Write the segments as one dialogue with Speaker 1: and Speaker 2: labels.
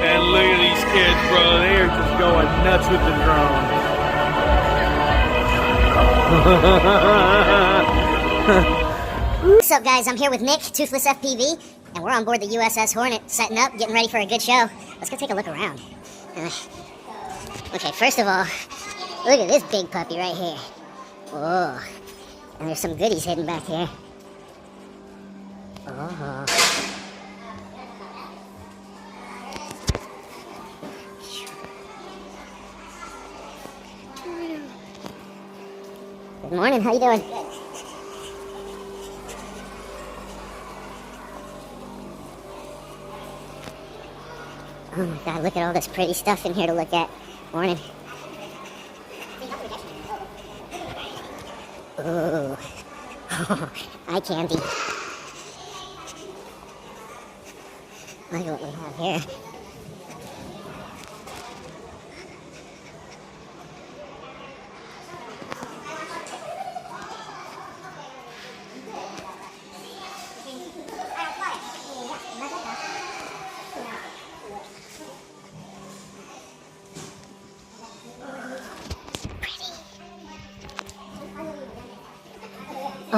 Speaker 1: And look at these kids, bro. They are just going nuts with the drone.
Speaker 2: What's up, guys? I'm here with Nick, Toothless FPV, and we're on board the USS Hornet, setting up, getting ready for a good show. Let's go take a look around. Okay, first of all, look at this big puppy right here. Whoa. And there's some goodies hidden back here. Oh. Good morning, how you doing? Oh my god, look at all this pretty stuff in here to look at. Morning. Ooh. Eye candy. Look at what we have here.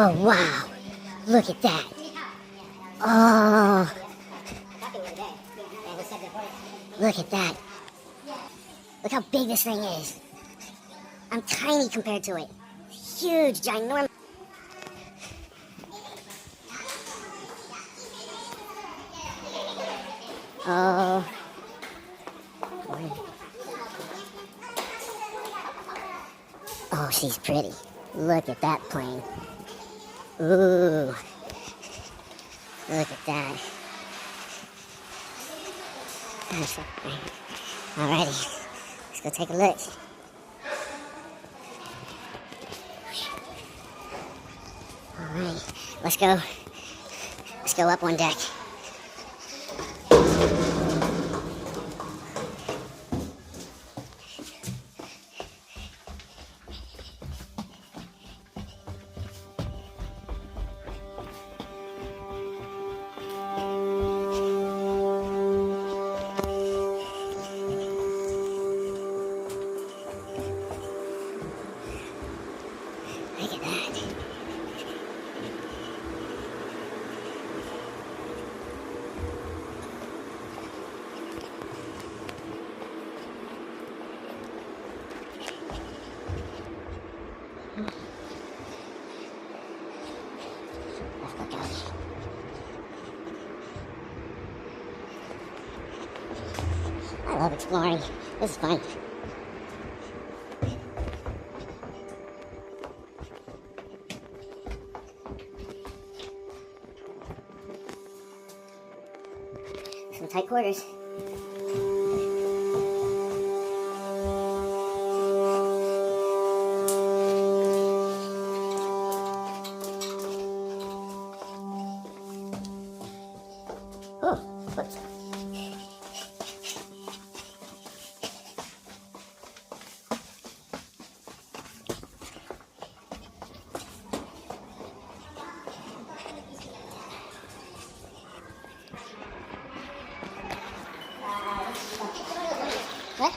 Speaker 2: Oh, wow. Look at that. Oh. Look at that. Look how big this thing is. I'm tiny compared to it. Huge, ginormous. Oh. Oh, she's pretty. Look at that plane. Ooh. Look at that. Alrighty. Let's go take a look. Alright. Let's go. Let's go up on deck. Look at that. Let's look out. I love exploring. This is fun. Some tight quarters. Oh, whoops. What?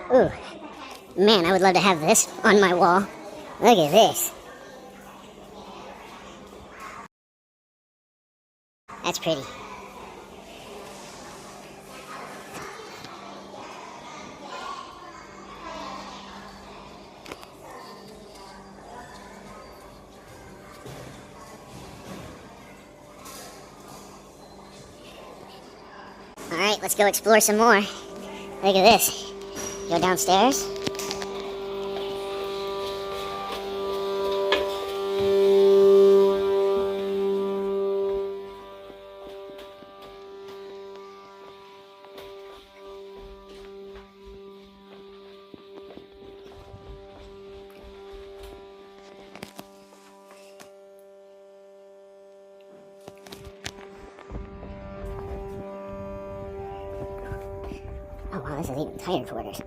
Speaker 2: Ooh, man, I would love to have this on my wall. Look at this. That's pretty. All right, let's go explore some more. Look at this. Go downstairs. Oh wow, this is even tighter quarters.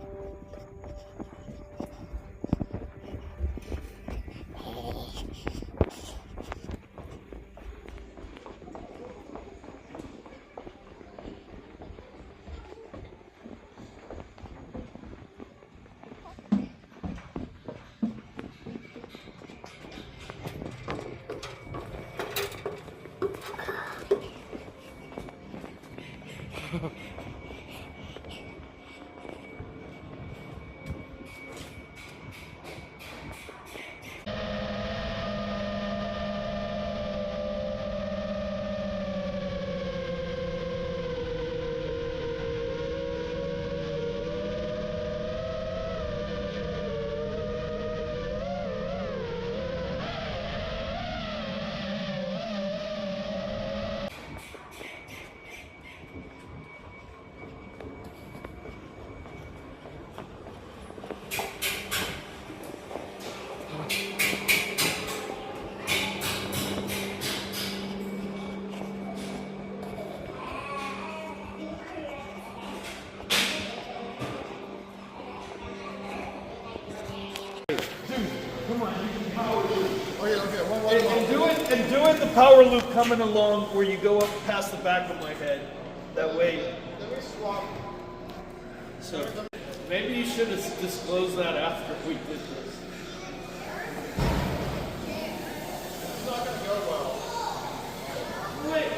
Speaker 1: And doing the power loop coming along where you go up past the back of my head. That way. So maybe you should have disclosed that after we did this.
Speaker 3: It's not going to go well.
Speaker 1: Wait.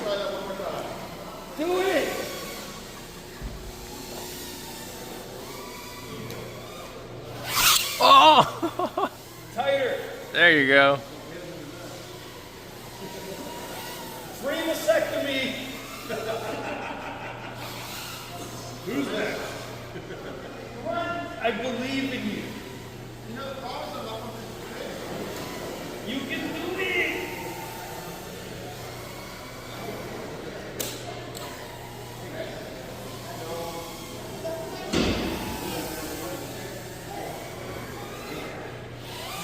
Speaker 3: Try that one more time.
Speaker 1: Do it.
Speaker 4: Oh!
Speaker 1: Tighter.
Speaker 4: There you go.
Speaker 1: Free vasectomy.
Speaker 3: Who's that?
Speaker 1: Come on. I believe in you.
Speaker 3: You know, the problem is I'm not going to
Speaker 1: You can do it.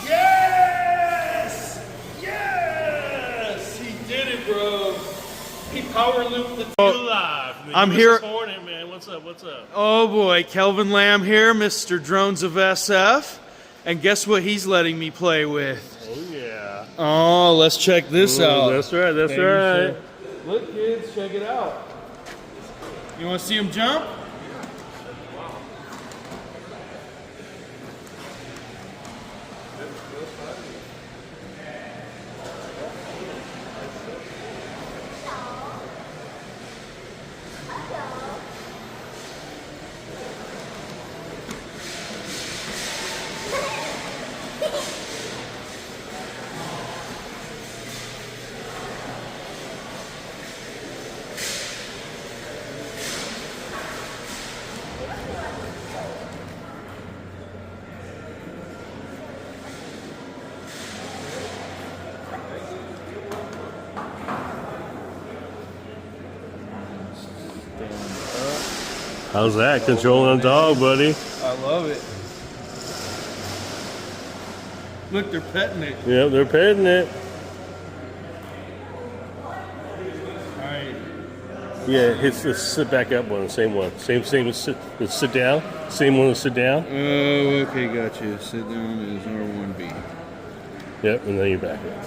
Speaker 1: Yes! Yes! He did it, bro. He power looped the
Speaker 5: Live.
Speaker 1: I'm
Speaker 5: USS
Speaker 1: here-
Speaker 5: Hornet, man. What's up? What's up?
Speaker 1: Oh boy, Kelvin Lamb here, Mr. Drones of SF. And guess what he's letting me play with?
Speaker 5: Oh yeah.
Speaker 1: Oh, let's check this out.
Speaker 5: That's right. That's
Speaker 1: Baby
Speaker 5: right.
Speaker 1: shit. Look, kids, check it out. You want to see him jump?
Speaker 6: How's that? Controlling a dog, buddy.
Speaker 1: I love it. Look, they're petting it.
Speaker 6: Yep, they're petting it.
Speaker 1: Alright.
Speaker 6: Yeah, let's sit back up one, the same one. Same, sit down. Same one to sit down.
Speaker 1: Oh, okay, gotcha. Sit down is R1B.
Speaker 6: Yep, and then you're back up.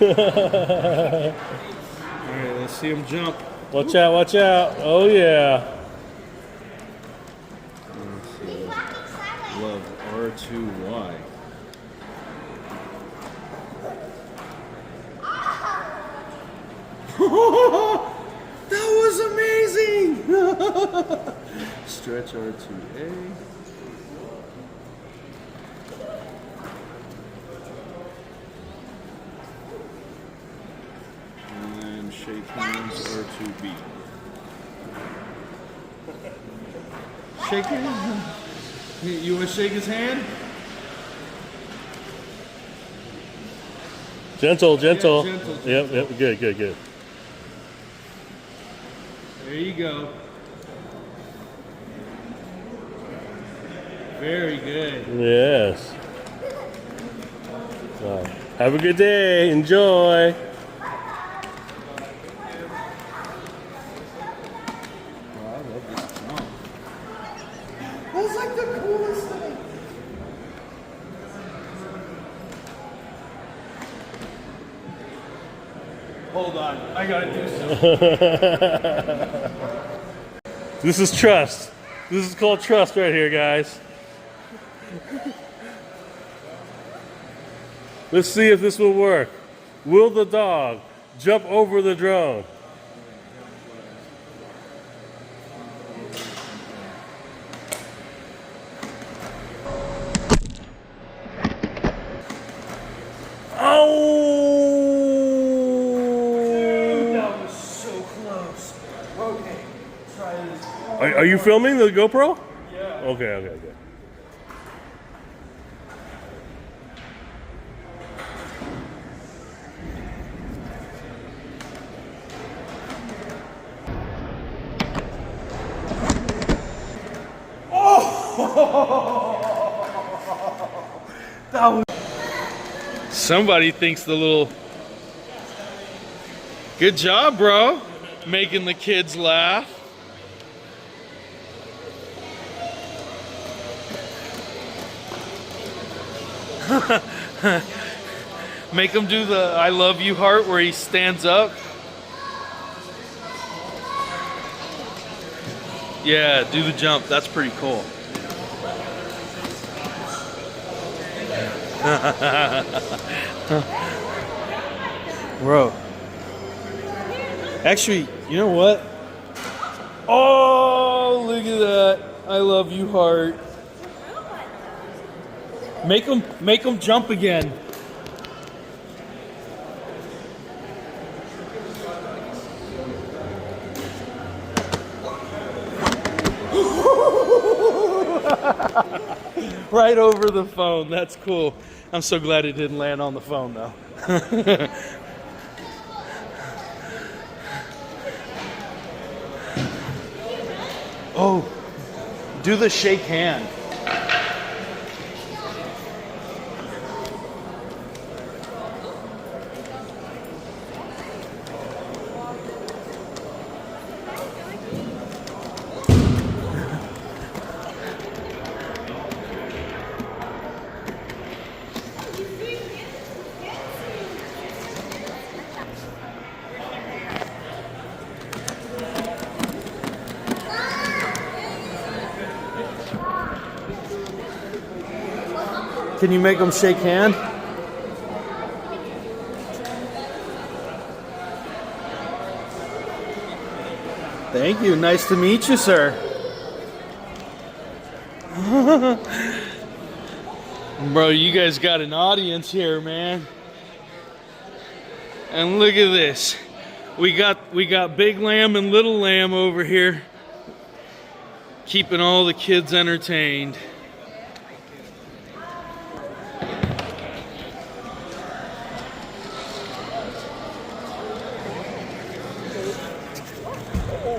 Speaker 1: Alright, let's see him jump.
Speaker 6: Watch out, watch out. Oh, yeah.
Speaker 1: Love R2Y. That was amazing! Stretch R2A. And then shake hands R2B. Shake hands? You want to shake his hand?
Speaker 6: Gentle, gentle.
Speaker 1: Yeah, gentle,
Speaker 6: Yep, yep, good, good, good.
Speaker 1: There you go. Very good.
Speaker 6: Yes. Wow. Have a good day. Enjoy.
Speaker 1: Oh, I love this song. That's like the coolest thing. Hold on, I gotta do something.
Speaker 6: This is trust. This is called trust right here, guys. Let's see if this will work. Will the dog jump over the drone? Oh!
Speaker 1: That was so close. Okay, try this.
Speaker 6: Are you filming the GoPro?
Speaker 1: Yeah.
Speaker 6: Okay, okay, okay.
Speaker 1: That was. Somebody thinks the little. Good job, bro. Making the kids laugh. Make him do the I love you heart where he stands up. Yeah, do the jump. That's pretty cool. Bro. Actually, you know what? Oh, look at that. I love you heart. Make him jump again. Right over the phone. That's cool. I'm so glad it didn't land on the phone though. Oh, do the shake hand. Can you make them shake hand? Thank you. Nice to meet you, sir. Bro, you guys got an audience here, man. And look at this. We got Big Lamb and Little Lamb over here, keeping all the kids entertained. Look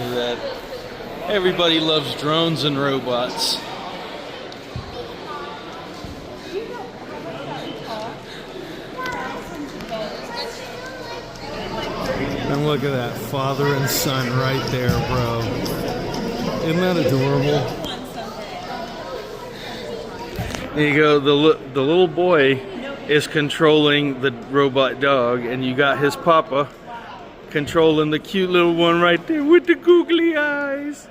Speaker 1: at that. Everybody loves drones and robots. And look at that, father and son right there, bro. Isn't that adorable? There you go, the little boy is controlling the robot dog, and you got his papa controlling the cute little one right there with the googly eyes.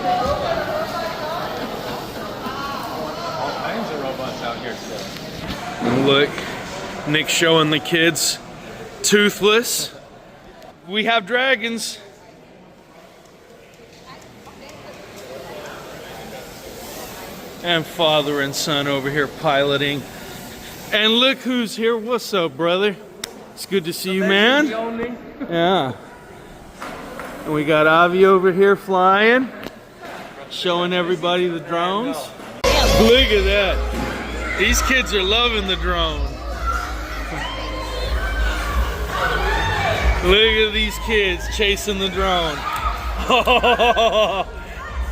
Speaker 4: All kinds of robots out here still.
Speaker 1: And look, Nick's showing the kids Toothless. We have dragons. And father and son over here piloting. And look who's here. What's up, brother? It's good to see you, man. Yeah. And we got Avi over here flying, showing everybody the drones. Look at that. These kids are loving the drone. Look at these kids chasing the drone.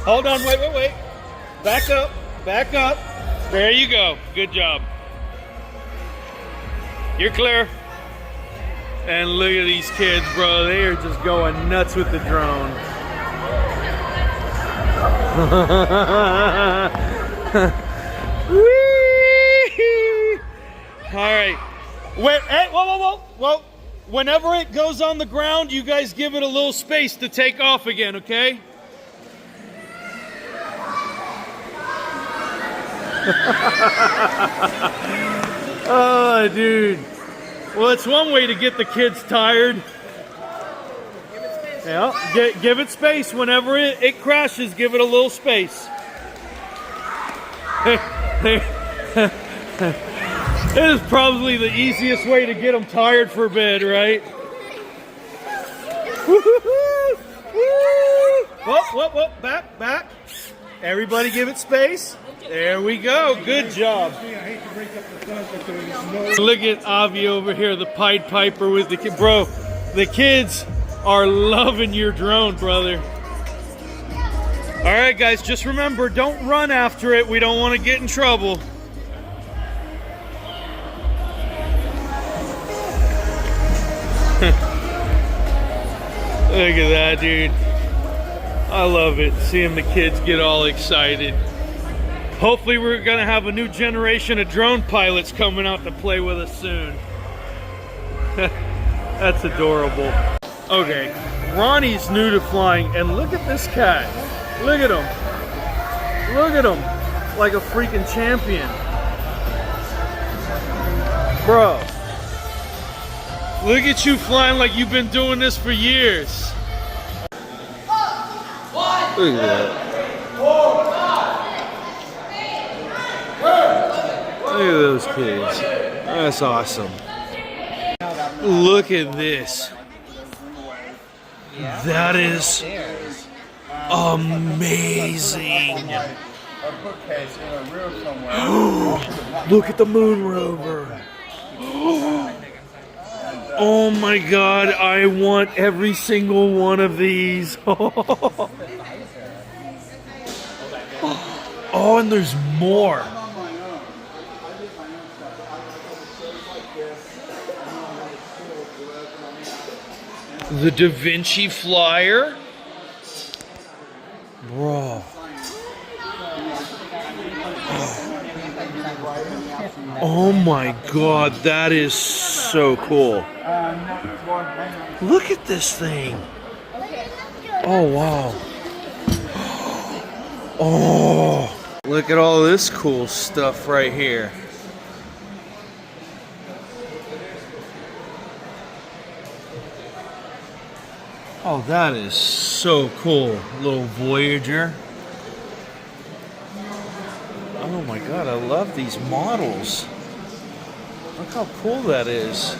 Speaker 1: Hold on, wait. Back up. There you go. Good job. You're clear. And look at these kids, bro. They are just going nuts with the drone. Whee! All right. Wait, hey, whoa. Whenever it goes on the ground, you guys give it a little space to take off again, okay? Oh, dude. Well, it's one way to get the kids tired. Yeah, give it space. Whenever it crashes, give it a little space. It is probably the easiest way to get them tired for bed, right? Whoop, back. Everybody give it space. There we go. Good job. Look at Avi over here, the Pied Piper with the kid. Bro, the kids are loving your drone, brother. All right, guys, just remember, don't run after it. We don't want to get in trouble. Look at that, dude. I love it, seeing the kids get all excited. Hopefully we're gonna have a new generation of drone pilots coming out to play with us soon. That's adorable. Okay, Ronnie's new to flying, and look at this cat. Look at him. Look at him, like a freaking champion. Bro, look at you flying like you've been doing this for years. Look at that. Look at those kids. That's awesome. Look at this. That is amazing. Look at the moon rover. Oh my God, I want every single one of these. Oh, and there's more. The Da Vinci Flyer. Bro. Oh my God, that is so cool. Look at this thing. Oh, wow. Oh, look at all this cool stuff right here. Oh, that is so cool. Little Voyager. Oh my God, I love these models. Look how cool that is.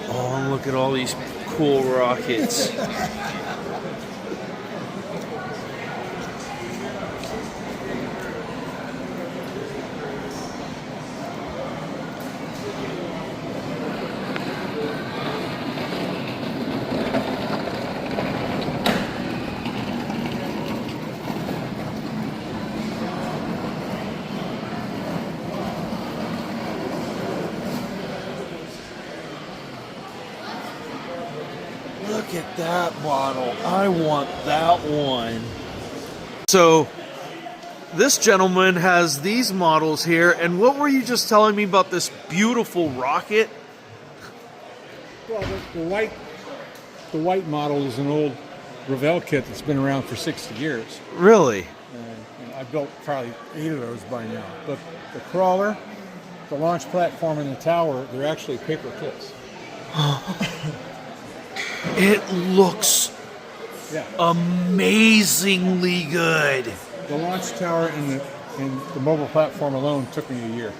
Speaker 1: Oh, and look at all these cool rockets. Look at that model. I want that one. So, this gentleman has these models here, and what were you just telling me about this beautiful rocket?
Speaker 7: Well, the white model is an old Revell kit that's been around for 60 years.
Speaker 1: Really?
Speaker 7: And I've built probably 8 of those by now. But the crawler, the launch platform, and the tower, they're actually paper kits.
Speaker 1: It looks
Speaker 7: Yeah.
Speaker 1: amazingly good.
Speaker 7: The launch tower and the mobile platform alone took me a year.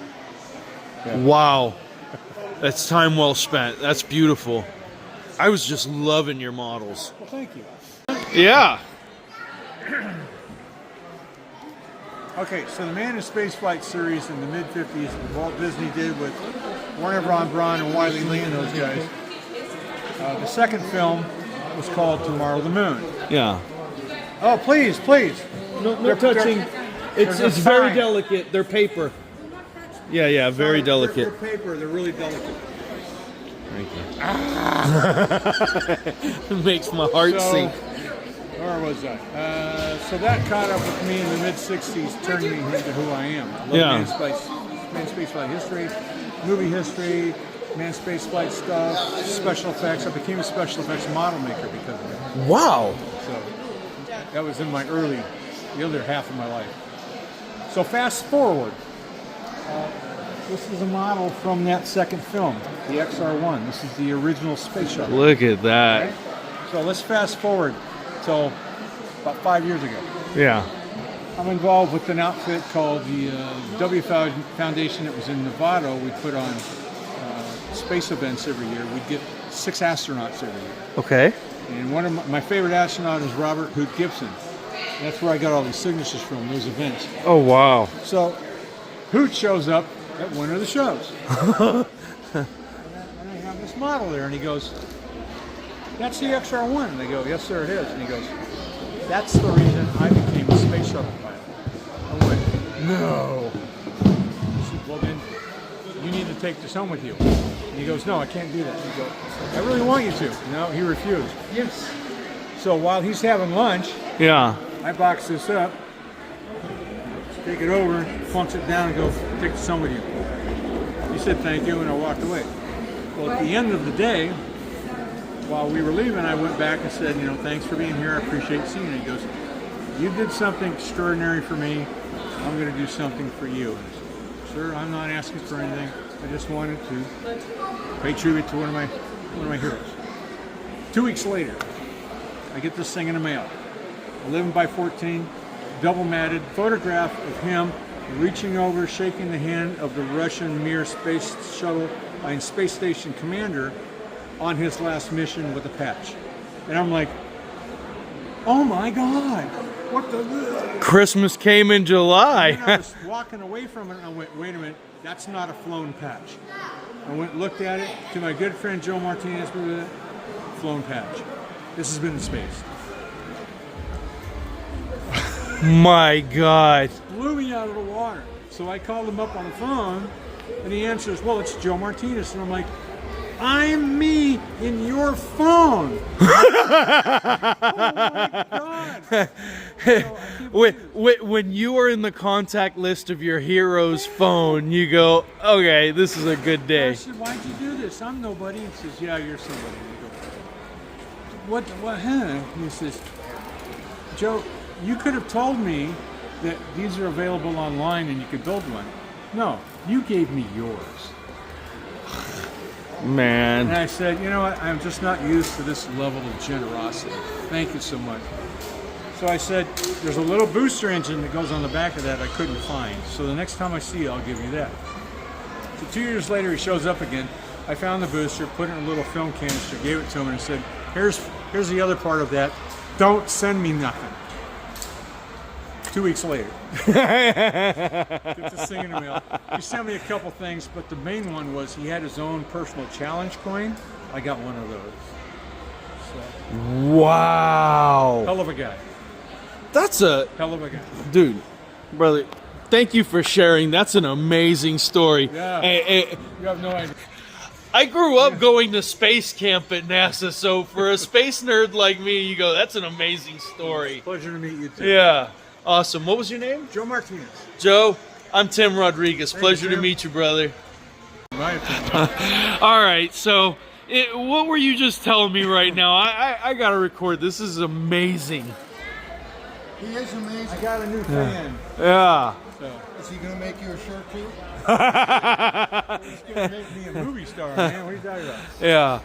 Speaker 7: Yeah.
Speaker 1: Wow. That's time well spent. That's beautiful. I was just loving your models.
Speaker 7: Well, thank you.
Speaker 1: Yeah.
Speaker 7: Okay, so the Man in Spaceflight series in the mid-50s that Walt Disney did with Werner von Braun and Wiley Lee and those guys. The second film was called Tomorrow the Moon.
Speaker 1: Yeah.
Speaker 7: Oh, please, please.
Speaker 1: No
Speaker 7: They're-
Speaker 1: touching.
Speaker 7: there's a
Speaker 1: It's very
Speaker 7: sign.
Speaker 1: delicate. They're paper. Yeah, very delicate.
Speaker 7: They're paper, they're really delicate.
Speaker 1: Thank you. It makes my heart sink.
Speaker 7: Where was I? So that caught up with me in the mid-60s, turned me into who I am. I love
Speaker 1: Yeah.
Speaker 7: Man Spaceflight history, movie history, Man Spaceflight stuff, special effects. I became a special effects model maker because of it.
Speaker 1: Wow.
Speaker 7: So that was in the other half of my life. So fast forward. This is a model from that second film, the XR-1. This is the original space shuttle.
Speaker 1: Look at that.
Speaker 7: So let's fast forward till about 5 years ago.
Speaker 1: Yeah.
Speaker 7: I'm involved with an outfit called the W Foundation that was in Nevada. We put on space events every year. We'd get 6 astronauts every year.
Speaker 1: Okay.
Speaker 7: And one of my favorite astronaut is Robert Hoot Gibson. And that's where I got all these signatures from, those events.
Speaker 1: Oh, wow.
Speaker 7: So Hoot shows up at one of the shows. And I have this model there, and he goes, "That's the XR-1." And they go, "Yes, sir, it is." And he goes, "That's the reason I became a space shuttle pilot." I went, "No." He said, "Well, then you need to take this home with you." And he goes, "No, I can't do that." And he goes, "I really want you to." No, he refused. Yes. So while he's having lunch,
Speaker 1: Yeah.
Speaker 7: I box this up, take it over, plunks it down, and go, "Take this home with you." He said, "Thank you," and I walked away. Well, at the end of the day, while we were leaving, I went back and said, "Thanks for being here. I appreciate seeing you." He goes, "You did something extraordinary for me. I'm going to do something for you." And I said, "Sir, I'm not asking for anything. I just wanted to pay tribute to one of my heroes." 2 weeks later, I get this thing in the mail. 11 by 14, double matted photograph of him reaching over, shaking the hand of the Russian Mir space station commander on his last mission with a patch. And I'm like, "Oh my God, what the?"
Speaker 1: Christmas came in
Speaker 7: And
Speaker 1: July.
Speaker 7: I was walking away from it, and I went, "Wait a minute, that's not a flown patch." I went and looked at it, to my good friend Joe Martinez, flown patch. This has been in space.
Speaker 1: My God.
Speaker 7: Blew me out of the water. So I called him up on the phone, and he answers, "Well, it's Joe Martinez." And I'm like, "I'm me in your phone." Oh my God.
Speaker 1: When you are in the contact list of your hero's phone, you go, "Okay, this is a good
Speaker 7: I
Speaker 1: day."
Speaker 7: said, "Why'd you do this? I'm nobody." He says, "Yeah, you're somebody." And I go, "What, huh?" And he says, "Joe, you could have told me that these are available online and you could build one. No, you gave me yours." And
Speaker 1: Man.
Speaker 7: I said, "You know what? I'm just not used to this level of generosity. Thank you so much." So I said, there's a little booster engine that goes on the back of that I couldn't find. So the next time I see you, I'll give you that. So 2 years later, he shows up again. I found the booster, put it in a little film canister, gave it to him, and I said, here's the other part of that. Don't send me nothing. 2 weeks later. Get this thing in the mail. He sent me a couple things, but the main one was he had his own personal challenge coin. I got one of those. So,
Speaker 1: Wow.
Speaker 7: hell of a guy.
Speaker 1: That's a
Speaker 7: Hell of a guy.
Speaker 1: dude, brother. Thank you for sharing. That's an amazing story.
Speaker 7: Yeah. You have no idea.
Speaker 1: I grew up going to space camp at NASA, so for a space nerd like me, you go, that's an amazing story.
Speaker 7: Pleasure to meet you too.
Speaker 1: Yeah. Awesome. What was your name?
Speaker 7: Joe Martinez.
Speaker 1: Joe. I'm Tim Rodriguez.
Speaker 7: Thank
Speaker 1: Pleasure
Speaker 7: you,
Speaker 1: to
Speaker 7: Tim.
Speaker 1: meet you, brother.
Speaker 7: My opinion.
Speaker 1: All right, so what were you just telling me right now? I got to record. This is amazing.
Speaker 3: He is amazing.
Speaker 7: I got a new fan.
Speaker 1: Yeah.
Speaker 7: So
Speaker 3: Is he going to make you a shirt too?
Speaker 7: he's gonna make me a movie star, man. What are you talking about?
Speaker 1: Yeah.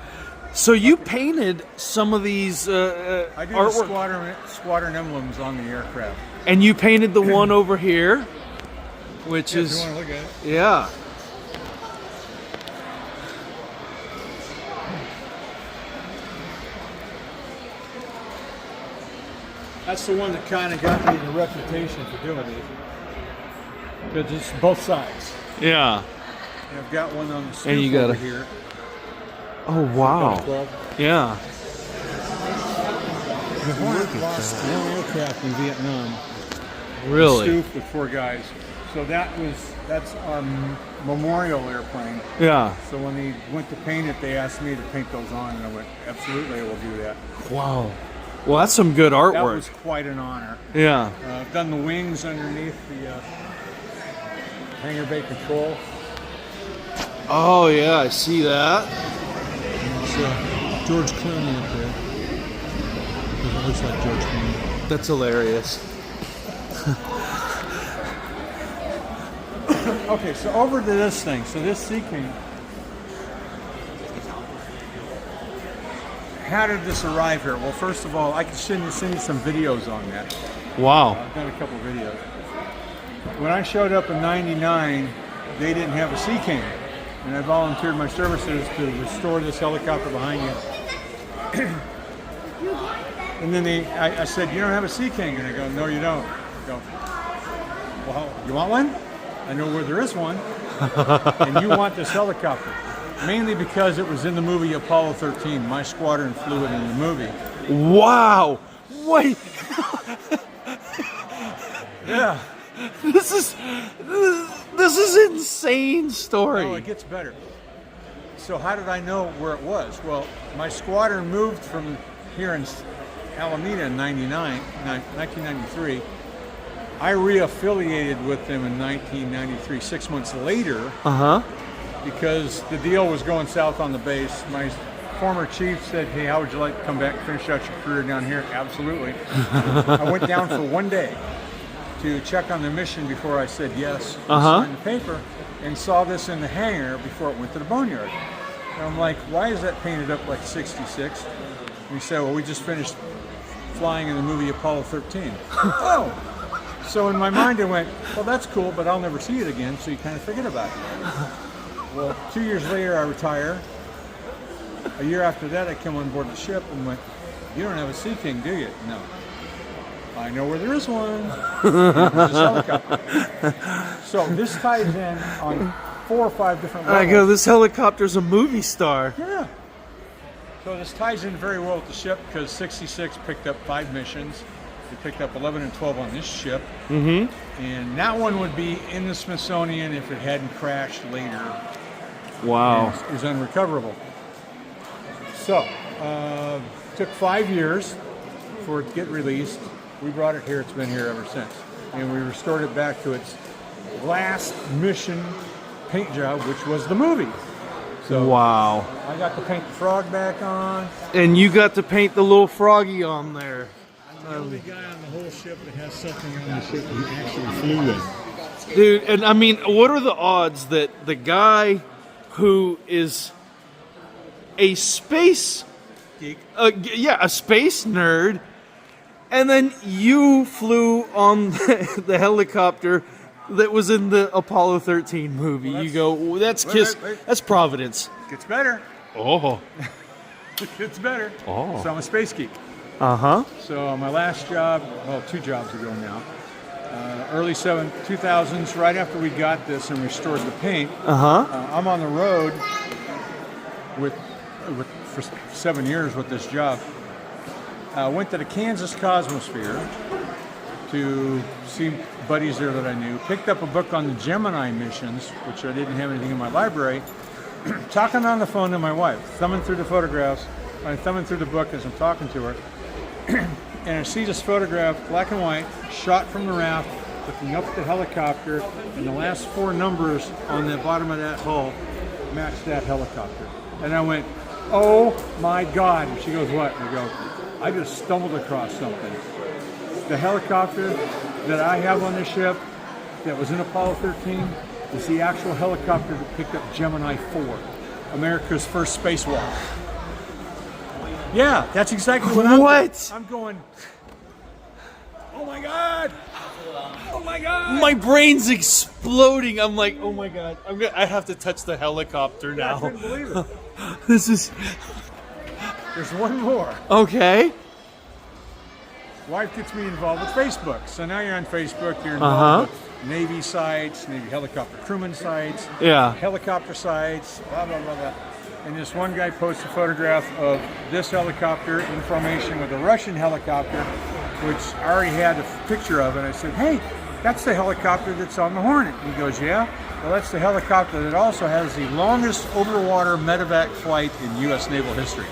Speaker 1: So you painted some of these
Speaker 7: I do the
Speaker 1: artwork,
Speaker 7: squadron emblems on the aircraft.
Speaker 1: and you painted the one over here, which
Speaker 7: If you
Speaker 1: is
Speaker 7: want to look at it.
Speaker 1: yeah.
Speaker 7: That's the one that kind of got me the reputation for doing it. Because it's both sides.
Speaker 1: Yeah.
Speaker 7: And I've got one on the
Speaker 1: And you
Speaker 7: stoop
Speaker 1: got
Speaker 7: over
Speaker 1: a-
Speaker 7: here.
Speaker 1: Oh wow.
Speaker 7: Well,
Speaker 1: Yeah.
Speaker 7: the Hornet lost one aircraft in Vietnam.
Speaker 1: Really.
Speaker 7: Stoop with 4 guys. So that's our memorial airplane.
Speaker 1: Yeah.
Speaker 7: So when they went to paint it, they asked me to paint those on, and I went, absolutely, I will do that.
Speaker 1: Wow. Well, that's some good
Speaker 7: That
Speaker 1: artwork.
Speaker 7: was quite an honor.
Speaker 1: Yeah.
Speaker 7: I've done the wings underneath the hangar bay control.
Speaker 1: Oh yeah, I see that.
Speaker 7: It's George Clooney up there. It looks like George Clooney.
Speaker 1: That's hilarious.
Speaker 7: Okay, so over to this thing. So this SeaKing. How did this arrive here? Well, first of all, I can send you some videos on that.
Speaker 1: Wow.
Speaker 7: I've done a couple videos. When I showed up in '99, they didn't have a SeaKing, and I volunteered my services to restore this helicopter behind you. And then I said, "You don't have a SeaKing," and I go, "No, you don't." I go, "Well, you want one? I know where there is one, and you want this helicopter." Mainly because it was in the movie Apollo 13. My squadron flew it in the movie.
Speaker 1: Wow. Wait.
Speaker 7: Yeah.
Speaker 1: This is insane story.
Speaker 7: Oh, it gets better. So how did I know where it was? Well, my squadron moved from here in Alameda in 1993. I reaffiliated with them in 1993, 6 months later.
Speaker 1: Uh-huh.
Speaker 7: Because the deal was going south on the base. My former chief said, "Hey, how would you like to come back and finish out your career down here?" Absolutely. I went down for 1 day to check on the mission before I said yes, signed the paper, and saw this in the hangar before it went to the boneyard. And I'm like, "Why is that painted up like 66? And he said, "Well, we just finished flying in the movie Apollo 13. Oh! So in my mind I went, "Well, that's cool, but I'll never see it again," so you kind of forget about it. Well, 2 years later, I retire. A year after that, I come on board the ship and went, "You don't have a SeaKing, do you?" "No." "I know where there is one." It was this helicopter. So this ties in on 4 or 5 different levels.
Speaker 1: I go, this helicopter's a movie star.
Speaker 7: Yeah. So this ties in very well with the ship because 66 picked up 5 missions. They picked up 11 and 12 on this ship.
Speaker 1: Mm-hmm.
Speaker 7: And that one would be in the Smithsonian if it hadn't crashed later.
Speaker 1: Wow.
Speaker 7: And is unrecoverable. So, took 5 years for it to get released. We brought it here. It's been here ever since. And we restored it back to its last mission paint job, which was the movie. So
Speaker 1: Wow.
Speaker 7: I got to paint the frog back on.
Speaker 1: And you got to paint the little froggy on there.
Speaker 7: I'm the only guy on the whole ship that has something on the ship that he actually flew in.
Speaker 1: Dude, and I mean, what are the odds that the guy who is a space,
Speaker 7: Geek.
Speaker 1: a space nerd, And then you flew on the helicopter that was in the Apollo 13 movie. You go, well, that's that's Providence.
Speaker 7: Gets better.
Speaker 1: Oh.
Speaker 7: It gets better.
Speaker 1: Oh.
Speaker 7: So I'm a space geek.
Speaker 1: Uh-huh.
Speaker 7: So my last job, well, 2 jobs ago now, early 2000s, right after we got this and restored the paint, I'm on the road for 7 years with this job. Went to the Kansas Cosmosphere to see buddies there that I knew. Picked up a book on the Gemini missions, which I didn't have anything in my library. Talking on the phone to my wife, thumbing through the photographs, thumbing through the book as I'm talking to her. And I see this photograph, black and white, shot from the raft, looking up at the helicopter, and the last 4 numbers on the bottom of that hull match that helicopter. And I went, oh my God. And she goes, what? And I go, I just stumbled across something. The helicopter that I have on the ship that was in Apollo 13 is the actual helicopter that picked up Gemini 4, America's first spacewalk. Yeah, that's exactly what I'm going, oh my God! Oh my God!
Speaker 1: My brain's exploding. I'm like, oh my God. I have to touch the helicopter
Speaker 7: Yeah, I
Speaker 1: now.
Speaker 7: couldn't believe it.
Speaker 1: This is...
Speaker 7: There's one more.
Speaker 1: Okay.
Speaker 7: Wife gets me involved with Facebook. So now you're on Facebook, you're involved with Navy sites, Navy helicopter crewman sites,
Speaker 1: Yeah.
Speaker 7: helicopter sites, blah, blah, blah, blah. And this one guy posts a photograph of this helicopter in formation with a Russian helicopter, which I already had a picture of. And I said, hey, that's the helicopter that's on the Hornet. And he goes, yeah? Well, that's the helicopter that also has the longest overwater medevac flight in U.S. naval history.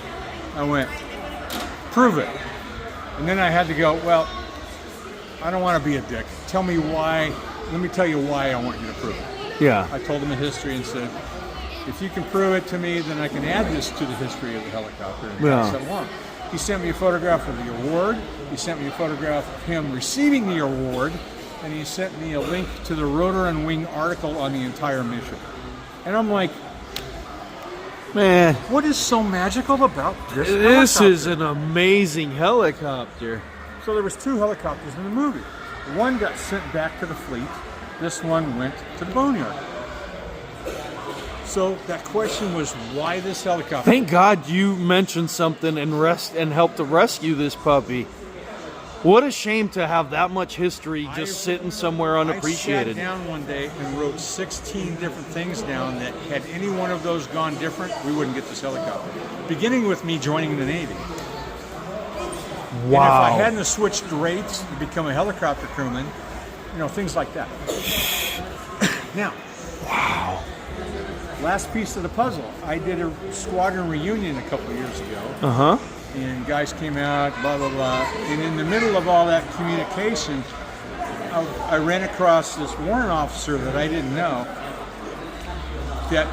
Speaker 7: I went, prove it. And then I had to go, well, I don't want to be a dick. Tell me why. Let me tell you why I want you to prove it.
Speaker 1: Yeah.
Speaker 7: I told him the history and said, if you can prove it to me, then I can add this to the history of the helicopter and pass it along. He sent me a photograph of the award. He sent me a photograph of him receiving the award. And he sent me a link to the Rotor and Wing article on the entire mission. And I'm like,
Speaker 1: Man,
Speaker 7: what is so magical about this
Speaker 1: this
Speaker 7: helicopter?
Speaker 1: is an amazing helicopter.
Speaker 7: So there was 2 helicopters in the movie. One got sent back to the fleet. This one went to the boneyard. So that question was, why this helicopter?
Speaker 1: Thank God you mentioned something and helped to rescue this puppy. What a shame to have that much history just sitting somewhere unappreciated.
Speaker 7: I sat down one day and wrote 16 different things down that had any one of those gone different, we wouldn't get this helicopter. Beginning with me joining the Navy.
Speaker 1: Wow.
Speaker 7: And if I hadn't have switched rates to become a helicopter crewman, things like that. Now,
Speaker 1: Wow.
Speaker 7: last piece of the puzzle. I did a squadron reunion a couple of years ago.
Speaker 1: Uh-huh.
Speaker 7: And guys came out, blah, blah, blah. And in the middle of all that communication, I ran across this warrant officer that I didn't know that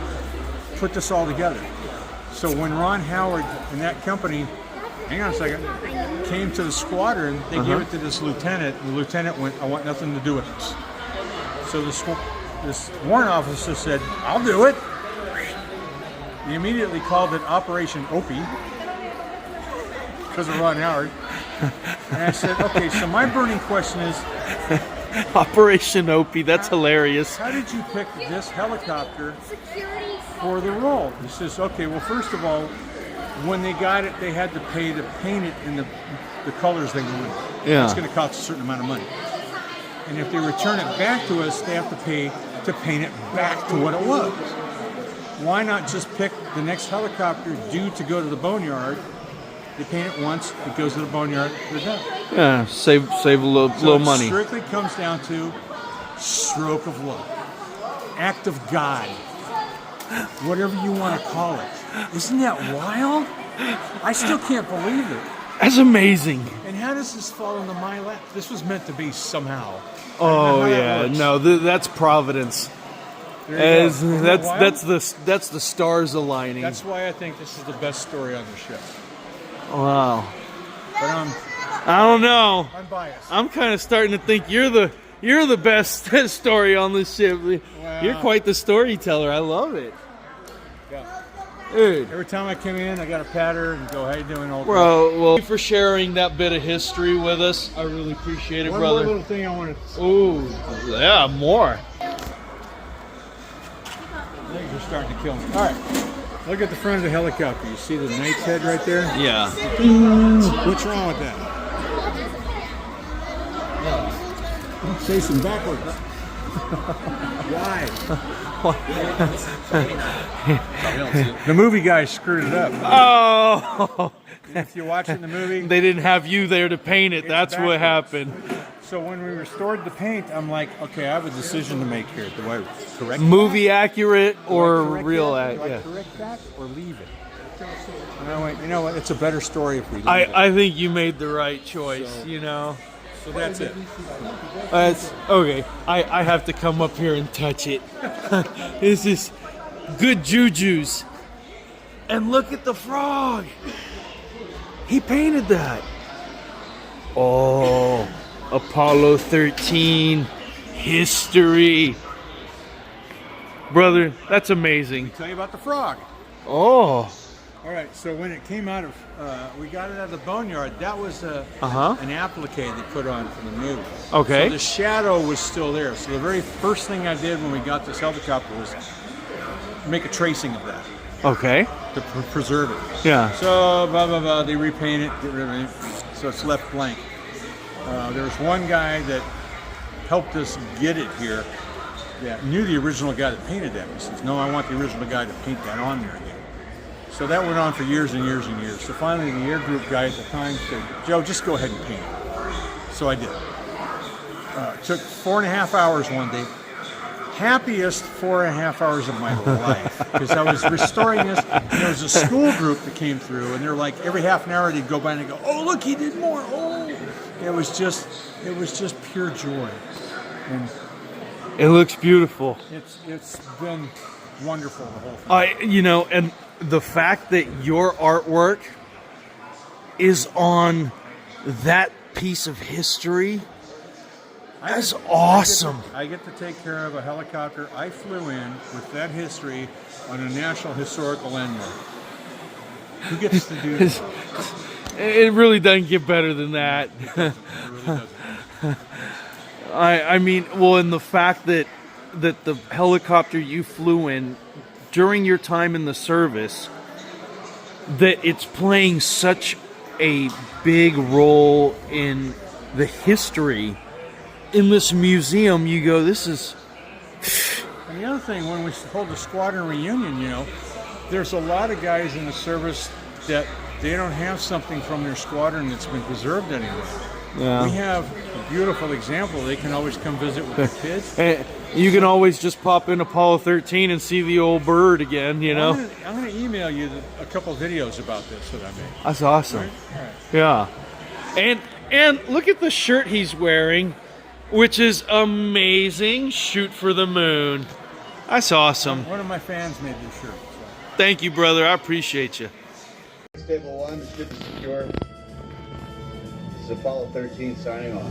Speaker 7: put this all together. So when Ron Howard and that company, hang on a second, came to the squadron, they gave it to this lieutenant, and the lieutenant went, I want nothing to do with this. So this warrant officer said, I'll do it. He immediately called it Operation Opie, because of Ron Howard. And I said, okay, so my burning question is,
Speaker 1: Operation Opie, that's hilarious.
Speaker 7: how did you pick this helicopter for the role? He says, okay, well, first of all, when they got it, they had to pay to paint it in the colors they wanted.
Speaker 1: Yeah.
Speaker 7: It's going to cost a certain amount of money. And if they return it back to us, they have to pay to paint it back to what it was. Why not just pick the next helicopter due to go to the boneyard? They paint it once, it goes to the boneyard, they're done.
Speaker 1: Yeah, save a little money.
Speaker 7: It strictly comes down to stroke of luck, act of God, whatever you want to call it. Isn't that wild? I still can't believe it.
Speaker 1: That's amazing.
Speaker 7: And how does this fall into my lap? This was meant to be somehow.
Speaker 1: Oh
Speaker 7: how that
Speaker 1: yeah,
Speaker 7: works.
Speaker 1: no, that's Providence.
Speaker 7: There you go. Isn't that wild?
Speaker 1: That's the stars aligning.
Speaker 7: That's why I think this is the best story on the ship.
Speaker 1: Wow.
Speaker 7: But
Speaker 1: I don't know.
Speaker 7: I'm biased.
Speaker 1: I'm kind of starting to think you're the best story on this ship. You're quite the storyteller. I love it.
Speaker 7: Yeah.
Speaker 1: Dude.
Speaker 7: Every time I come in, I got to pat her and go, "How you doing, old girl?"
Speaker 1: Bro, well, thank you for sharing that bit of history with us. I really appreciate it,
Speaker 7: One more
Speaker 1: brother.
Speaker 7: little thing I want to.
Speaker 1: Ooh, yeah, more.
Speaker 7: Legs are starting to kill me. All right, look at the front of the helicopter. You see the knight's head right there?
Speaker 1: Yeah.
Speaker 7: What's wrong with that? I'm facing backward. Why? The movie guys screwed it up.
Speaker 1: Oh,
Speaker 7: If you're watching the movie,
Speaker 1: they didn't have you there to paint it.
Speaker 7: It's
Speaker 1: That's what
Speaker 7: backwards.
Speaker 1: happened.
Speaker 7: So when we restored the paint, I'm like, okay, I have a decision to make here. Do I correct
Speaker 1: Movie accurate
Speaker 7: that? Do I
Speaker 1: or
Speaker 7: correct
Speaker 1: real?
Speaker 7: that? Do I
Speaker 1: Yeah.
Speaker 7: correct that or leave it? And I went, you know what? It's a better story if we leave it.
Speaker 1: I think you made the right choice. You know.
Speaker 7: So that's it.
Speaker 1: That's okay. I have to come up here and touch it. This is good juju's. And look at the frog. He painted that. Oh, Apollo 13 history. Brother, that's amazing.
Speaker 7: Tell you about the frog.
Speaker 1: Oh.
Speaker 7: All right, so when it came out of, we got it out of the boneyard. That was
Speaker 1: Uh-huh.
Speaker 7: an applique they put on for the movie.
Speaker 1: Okay.
Speaker 7: So the shadow was still there. So the very first thing I did when we got this helicopter was make a tracing of that
Speaker 1: Okay.
Speaker 7: to preserve it.
Speaker 1: Yeah.
Speaker 7: So blah blah blah. They repaint it, get rid of it, so it's left blank. There was one guy that helped us get it here that knew the original guy that painted that. He says, "No, I want the original guy to paint that on there again." So that went on for years and years and years. So finally, the air group guy at the time said, "Joe, just go ahead and paint it." So I did. It took 4.5 hours one day. Happiest 4.5 hours of my life, because I was restoring this. And there was a school group that came through, and they're like, every half an hour they'd go by and they'd go, "Oh, look, he did more." Oh, it was just pure joy, and
Speaker 1: It looks beautiful.
Speaker 7: it's been wonderful the whole thing.
Speaker 1: And the fact that your artwork is on that piece of history, that's awesome.
Speaker 7: I get to take care of a helicopter I flew in with that history on a National Historical Landmark. Who gets to do that?
Speaker 1: It really doesn't get better than that.
Speaker 7: It really doesn't.
Speaker 1: I mean, well, and the fact that the helicopter you flew in during your time in the service, that it's playing such a big role in the history in this museum. You go, this is.
Speaker 7: And the other thing, when we hold a squadron reunion, there's a lot of guys in the service that they don't have something from their squadron that's been preserved anywhere.
Speaker 1: Yeah.
Speaker 7: We have a beautiful example. They can always come visit with their kids.
Speaker 1: And you can always just pop in Apollo 13 and see the old bird again,
Speaker 7: I'm going to email you a couple of videos about this that I made.
Speaker 1: That's awesome.
Speaker 7: All right.
Speaker 1: Yeah. And look at the shirt he's wearing, which is amazing. Shoot for the moon. That's awesome.
Speaker 7: One of my fans made this shirt. So.
Speaker 1: Thank you, brother. I appreciate you.
Speaker 8: Stable 1 is good to secure. This is Apollo 13 signing off.